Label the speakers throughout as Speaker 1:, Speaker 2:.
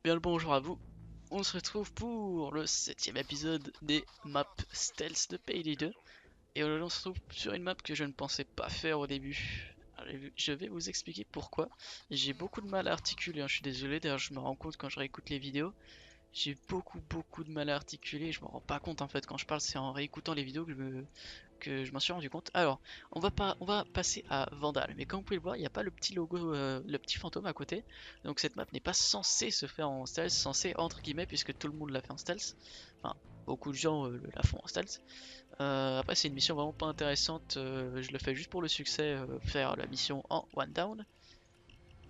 Speaker 1: bien le bonjour à vous. On se retrouve pour le 7ème épisode des maps Stealth de Payday 2. Et aujourd'hui on se retrouve sur une map que je ne pensais pas faire au début. Allez, je vais vous expliquer pourquoi. J'ai beaucoup de mal à articuler, hein, je suis désolé, d'ailleurs je me rends compte quand je réécoute les vidéos. J'ai beaucoup de mal à articuler, je me rends pas compte en fait quand je parle, c'est en réécoutant les vidéos que je m'en suis rendu compte. Alors, on va passer à Vandal, mais comme vous pouvez le voir, il n'y a pas le petit logo, le petit fantôme à côté. Donc cette map n'est pas censée se faire en stealth, censée entre guillemets, puisque tout le monde l'a fait en stealth. Enfin, beaucoup de gens la font en stealth. Après, c'est une mission vraiment pas intéressante, je le fais juste pour le succès, faire la mission en one down.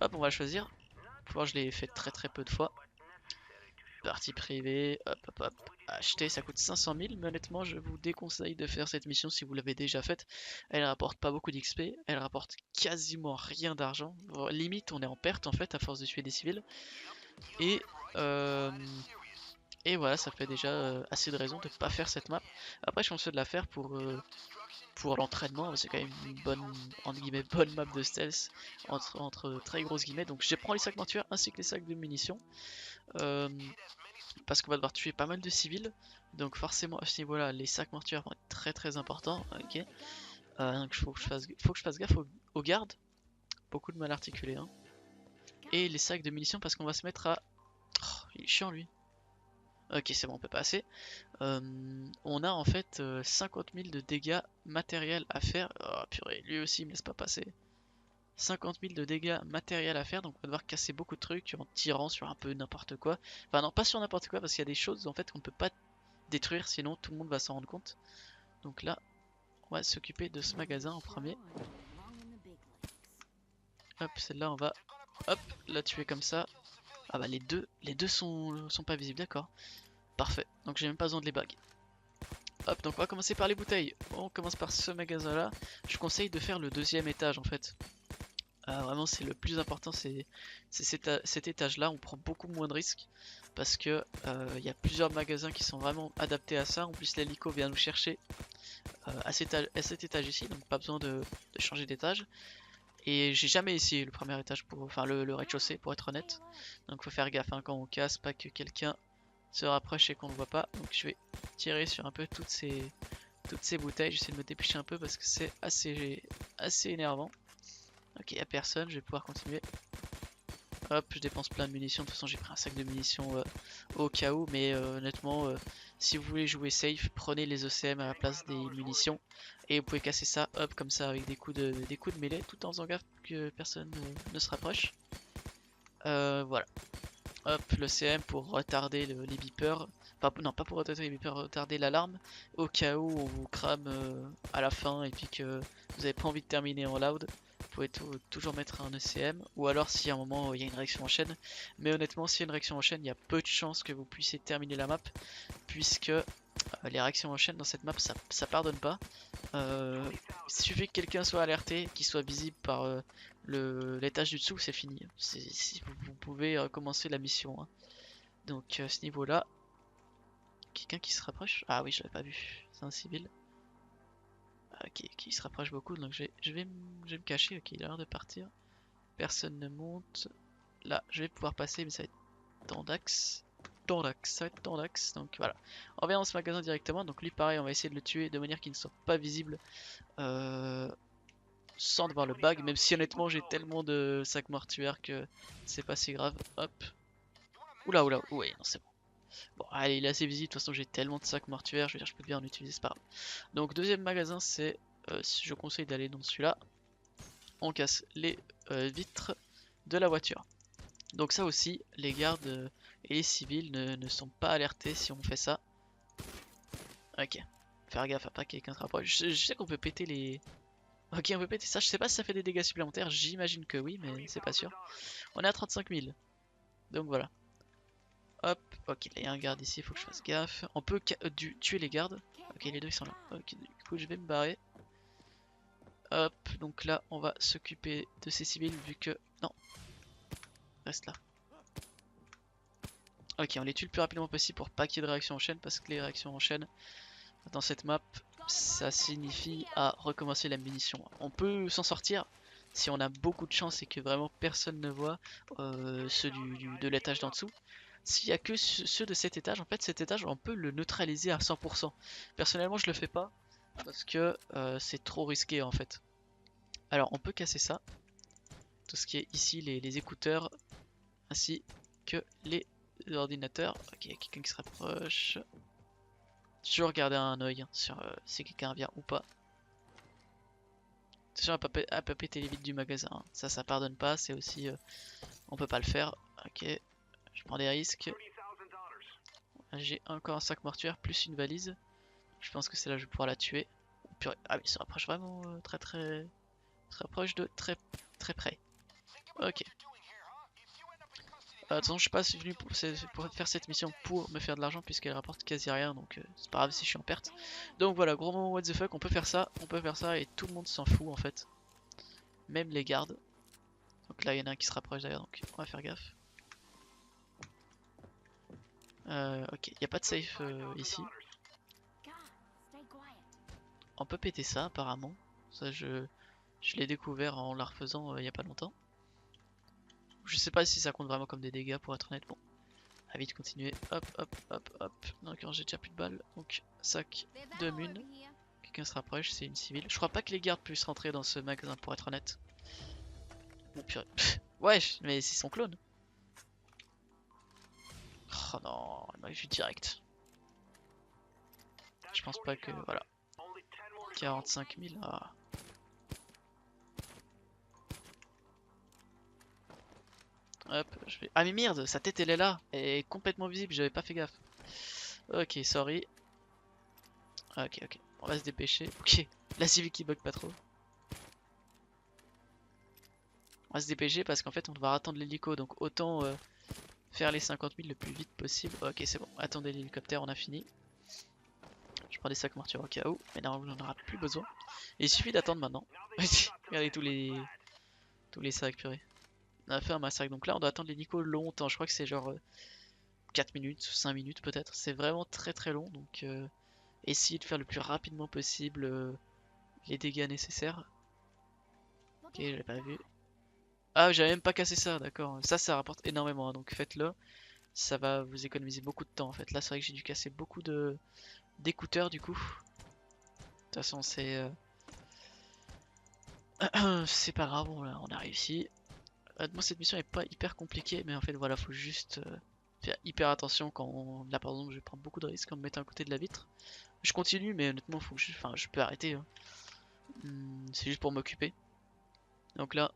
Speaker 1: Hop, on va choisir. Pour voir, je l'ai fait très peu de fois. Partie privée, hop, acheter, ça coûte 500 000, mais honnêtement je vous déconseille de faire cette mission si vous l'avez déjà faite. Elle rapporte pas beaucoup d'XP, elle rapporte quasiment rien d'argent, limite on est en perte en fait à force de tuer des civils. Et, euh, et voilà, ça fait déjà assez de raisons de pas faire cette map. Après je conseille de la faire pour l'entraînement, c'est quand même une bonne, entre guillemets, bonne map de stealth, entre très grosses guillemets. Donc je prends les sacs mortuaires ainsi que les sacs de munitions. Euh, Parce qu'on va devoir tuer pas mal de civils, donc forcément à ce niveau là les sacs mortuaires vont être très importants. Ok, donc faut que je fasse gaffe aux gardes, beaucoup de mal articulé, hein. Et les sacs de munitions parce qu'on va se mettre à... Oh, il est chiant lui. Ok, c'est bon, on peut passer. On a en fait 50 000 de dégâts matériels à faire. Oh purée, lui aussi il me laisse pas passer. 50 000 de dégâts matériels à faire, donc on va devoir casser beaucoup de trucs en tirant sur un peu n'importe quoi. Enfin non, pas sur n'importe quoi parce qu'il y a des choses en fait qu'on ne peut pas détruire, sinon tout le monde va s'en rendre compte. Donc là, on va s'occuper de ce magasin en premier. Hop, celle-là, on va hop, la tuer comme ça. Ah bah les deux sont pas visibles, d'accord. Parfait, donc j'ai même pas besoin de les bagues. Hop, donc on va commencer par les bouteilles. On commence par ce magasin-là. Je conseille de faire le deuxième étage en fait. Vraiment, c'est le plus important, c'est cet étage-là. On prend beaucoup moins de risques parce que il y a plusieurs magasins qui sont vraiment adaptés à ça. En plus, l'hélico vient nous chercher à cet étage ici, donc pas besoin de changer d'étage. Et j'ai jamais essayé le premier étage, enfin le rez-de-chaussée pour être honnête. Donc faut faire gaffe hein, quand on casse, pas que quelqu'un se rapproche et qu'on ne voit pas. Donc je vais tirer sur un peu toutes ces bouteilles. J'essaie de me dépêcher un peu parce que c'est assez énervant. Ok, y a personne, je vais pouvoir continuer. Hop, je dépense plein de munitions. De toute façon, j'ai pris un sac de munitions au cas où. Mais honnêtement, si vous voulez jouer safe, prenez les ECM à la place des munitions. Et vous pouvez casser ça, hop, comme ça, avec des coups de mêlée, tout en faisant gaffe que personne ne se rapproche. Voilà. Hop, le CM pour retarder les beepers. Non, pas pour retarder les beepers, retarder l'alarme. Au cas où on vous crame à la fin et puis que vous avez pas envie de terminer en loud. Vous pouvez toujours mettre un ECM. Ou alors si à un moment il y a une réaction en chaîne. Mais honnêtement, s'il y a une réaction en chaîne, il y a peu de chances que vous puissiez terminer la map. Puisque les réactions en chaîne dans cette map, ça pardonne pas. Il suffit que quelqu'un soit alerté, qu'il soit visible par l'étage du dessous, c'est fini. Vous pouvez commencer la mission, hein. Donc à ce niveau là, quelqu'un qui se rapproche. Ah oui, je l'avais pas vu, c'est un civil. Qui se rapproche beaucoup, donc je vais me cacher. Ok, il a l'air de partir. Personne ne monte. Là, je vais pouvoir passer, mais ça va être tendax. Ça va être tendax. Donc voilà. On revient dans ce magasin directement. Donc lui, pareil, on va essayer de le tuer de manière qu'il ne soit pas visible. Sans devoir le bag, même si honnêtement j'ai tellement de sacs mortuaires que c'est pas si grave. Hop. Oula, ouais, non, c'est bon. Bon, allez, il est assez visible, de toute façon j'ai tellement de sacs mortuaires, je veux dire, je peux bien en utiliser, c'est pas grave. Donc, deuxième magasin, c'est, si je conseille d'aller dans celui-là, on casse les vitres de la voiture. Donc ça aussi, les gardes et les civils ne sont pas alertés si on fait ça. Ok, faire gaffe à pas que quelqu'un se rapproche. Je sais qu'on peut péter les... Ok, on peut péter ça, je sais pas si ça fait des dégâts supplémentaires, j'imagine que oui, mais c'est pas sûr. On est à 35 000, donc voilà. Hop, ok, là il y a un garde ici, il faut que je fasse gaffe. On peut tuer les gardes. Ok, les deux ils sont là. Ok, du coup je vais me barrer. Hop, donc là on va s'occuper de ces civils vu que... Non, reste là. Ok, on les tue le plus rapidement possible pour pas qu'il y ait de réaction en chaîne, parce que les réactions en chaîne dans cette map, ça signifie à recommencer la munition. On peut s'en sortir si on a beaucoup de chance et que vraiment personne ne voit ceux de l'étage d'en dessous. s'il y a que ceux de cet étage, en fait cet étage on peut le neutraliser à 100%. Personnellement je le fais pas parce que c'est trop risqué en fait. Alors on peut casser ça, tout ce qui est ici, les écouteurs, ainsi que les ordinateurs. Ok, quelqu'un qui se rapproche. Toujours garder un oeil hein, sur si quelqu'un vient ou pas. Attention à pas péter les vitres du magasin, hein. Ça pardonne pas, c'est aussi on peut pas le faire. Ok, je prends des risques. J'ai encore un sac mortuaire plus une valise. Je pense que c'est là que je vais pouvoir la tuer. Purée. Ah oui, il se rapproche vraiment très proche de très près. Ok. Attention, je suis pas venu pour faire cette mission pour me faire de l'argent puisqu'elle rapporte quasi rien, donc c'est pas grave si je suis en perte. Donc voilà, gros moment what the fuck, on peut faire ça et tout le monde s'en fout en fait. Même les gardes. Donc là il y en a un qui se rapproche d'ailleurs, donc on va faire gaffe. Ok, il n'y a pas de safe ici. On peut péter ça apparemment. Ça je l'ai découvert en la refaisant il y a pas longtemps. Je sais pas si ça compte vraiment comme des dégâts pour être honnête. Bon, à vite continuer. Hop, hop, hop, hop. D'accord, j'ai déjà plus de balles. Donc, sac de mun. Quelqu'un se rapproche, c'est une civile. Je crois pas que les gardes puissent rentrer dans ce magasin pour être honnête. Bon, purée. Wesh, mais c'est son clone. Oh non, il m'a vu direct. Je pense pas que. Voilà. 45 000. Ah. Hop, je vais. Ah, mais merde, sa tête elle est là. Elle est complètement visible, j'avais pas fait gaffe. Ok, sorry. Ok, ok. On va se dépêcher. Ok, la civile qui bug pas trop. On va se dépêcher parce qu'en fait on va attendre l'hélico, donc autant faire les 50 000 le plus vite possible. Ok, c'est bon, attendez l'hélicoptère, on a fini. Je prends des sacs mortuaires au cas où, mais normalement on en aura plus besoin. Et il suffit d'attendre maintenant. Regardez tous les sacs, purée. On a fait un massacre, donc là on doit attendre l'hélico longtemps. Je crois que c'est genre 4 minutes, 5 minutes peut-être. C'est vraiment très long, donc essayez de faire le plus rapidement possible les dégâts nécessaires. Ok, je l'ai pas vu. Ah, j'avais même pas cassé ça, d'accord. Ça rapporte énormément, hein, donc faites-le. Ça va vous économiser beaucoup de temps en fait. Là, c'est vrai que j'ai dû casser beaucoup d'écouteurs du coup. De toute façon, c'est c'est pas grave, on a réussi. Moi, cette mission est pas hyper compliquée, mais en fait, voilà, faut juste faire hyper attention quand là, par exemple, je vais prendre beaucoup de risques en me mettant à côté de la vitre. Je continue, mais honnêtement, faut que enfin, je peux arrêter, hein. C'est juste pour m'occuper. Donc là,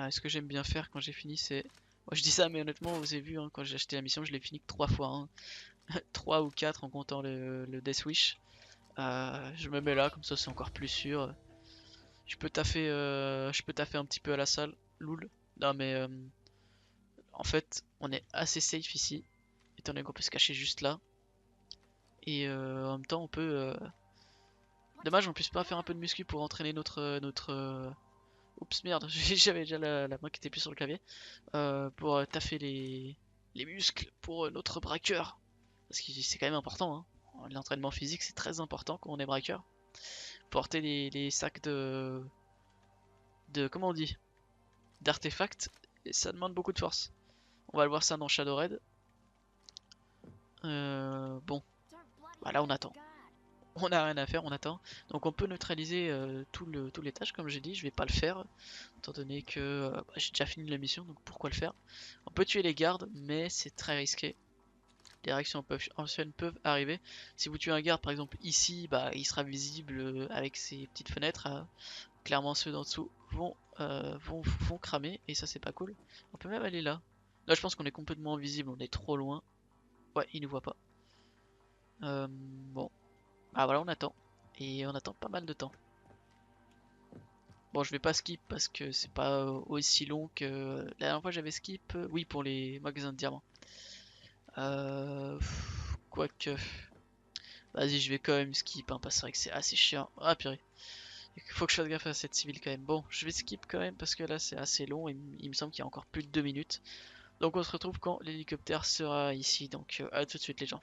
Speaker 1: ce que j'aime bien faire quand j'ai fini, c'est. Moi, je dis ça, mais honnêtement, vous avez vu, hein, quand j'ai acheté la mission, je l'ai fini que 3 fois, hein. 3 ou 4 en comptant le Death Wish. Je me mets là, comme ça c'est encore plus sûr. Je peux taffer un petit peu à la salle, loul. Non mais en fait, on est assez safe ici, étant donné qu'on peut se cacher juste là. Et en même temps, on peut. Dommage, on puisse pas faire un peu de muscu pour entraîner notre. Oups, merde, j'avais déjà la main qui était plus sur le clavier. Pour taffer les muscles pour notre braqueur. Parce que c'est quand même important, hein. L'entraînement physique c'est très important quand on est braqueur. Porter les sacs comment on dit, d'artefacts, ça demande beaucoup de force. On va le voir ça dans Shadow Red. Bon, voilà, on attend. On a rien à faire, on attend. Donc on peut neutraliser tout l'étage, comme j'ai dit. Je vais pas le faire, étant donné que j'ai déjà fini la mission, donc pourquoi le faire. On peut tuer les gardes, mais c'est très risqué. Les réactions anciennes peuvent arriver. Si vous tuez un garde, par exemple ici, bah, il sera visible avec ses petites fenêtres. Clairement, ceux d'en dessous vont cramer, et ça c'est pas cool. On peut même aller là. Là, je pense qu'on est complètement invisible, on est trop loin. Ouais, il nous voit pas. Bon, ah voilà, on attend. Et on attend pas mal de temps. Bon, je vais pas skip parce que c'est pas aussi long que la dernière fois j'avais skip. Oui, pour les magasins de diamants. Quoique. Vas-y, je vais quand même skip, hein, parce que c'est vrai que c'est assez chiant. Ah purée. Il faut que je fasse gaffe à cette civile quand même. Bon, je vais skip quand même parce que là c'est assez long et il me semble qu'il y a encore plus de 2 minutes. Donc on se retrouve quand l'hélicoptère sera ici. Donc à tout de suite les gens.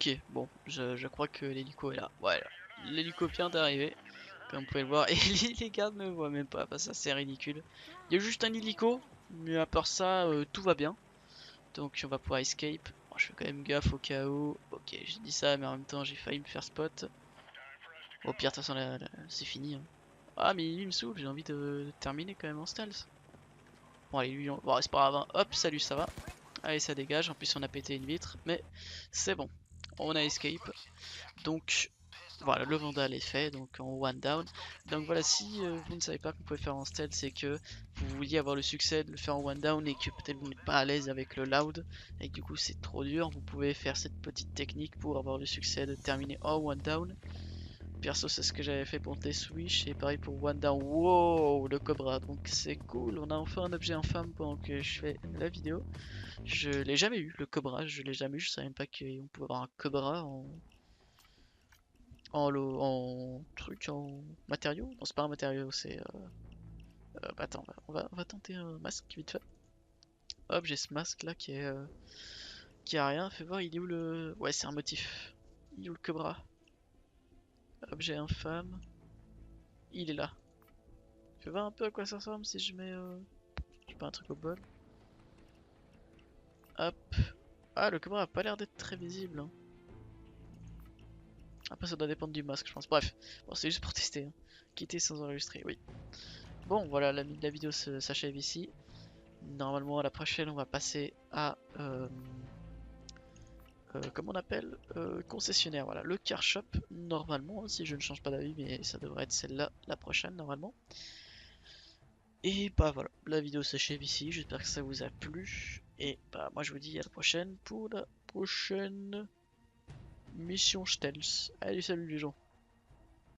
Speaker 1: Ok, bon, je crois que l'hélico est là. Voilà, l'hélico vient d'arriver, comme vous pouvez le voir, et les gardes ne me voient même pas, bah, ça c'est ridicule. Il y a juste un hélico, mais à part ça, tout va bien. Donc on va pouvoir escape. Bon, je fais quand même gaffe au cas où. Ok, j'ai dit ça, mais en même temps j'ai failli me faire spot. Au pire, de toute façon, c'est fini, hein. Ah, mais il me saoule, j'ai envie de terminer quand même en stealth. Bon, allez, lui, bon, c'est pas grave, hein. Hop, salut, ça va. Allez, ça dégage. En plus, on a pété une vitre, mais c'est bon. On a escape. Donc, voilà, le Vandal est fait, donc en one down. Donc voilà, si vous ne savez pas qu'on pouvait faire en stealth, c'est que vous vouliez avoir le succès de le faire en one down et que peut-être vous n'êtes pas à l'aise avec le loud et que du coup c'est trop dur, vous pouvez faire cette petite technique pour avoir le succès de terminer en one down. Perso, c'est ce que j'avais fait pour des Switch et pareil pour One Down. Wow, le Cobra, donc c'est cool. On a enfin un objet infâme pendant que je fais la vidéo. Je l'ai jamais eu, le Cobra, je l'ai jamais eu. Je savais même pas qu'on pouvait avoir un Cobra en truc, en matériau. Non, c'est pas un matériau, c'est. Bah attends, on va tenter un masque vite fait. Hop, j'ai ce masque là qui a rien. Fais voir, il est où le. Ouais, c'est un motif. Il est où le Cobra? Objet infâme. Il est là. Fais voir un peu à quoi ça ressemble si je mets. Je sais pas, un truc au bol. Hop. Ah, le Cobra a pas l'air d'être très visible, hein. Après, ça doit dépendre du masque, je pense. Bref, bon, c'est juste pour tester, hein. Quitter sans enregistrer, oui. Bon, voilà, la vidéo s'achève ici. Normalement, à la prochaine, on va passer à... comment on appelle, concessionnaire, voilà, le car shop, normalement, hein, si je ne change pas d'avis, mais ça devrait être celle-là, la prochaine, normalement. Et bah voilà, la vidéo s'achève ici, j'espère que ça vous a plu. Et bah moi je vous dis à la prochaine pour la prochaine mission stealth. Allez, salut les gens.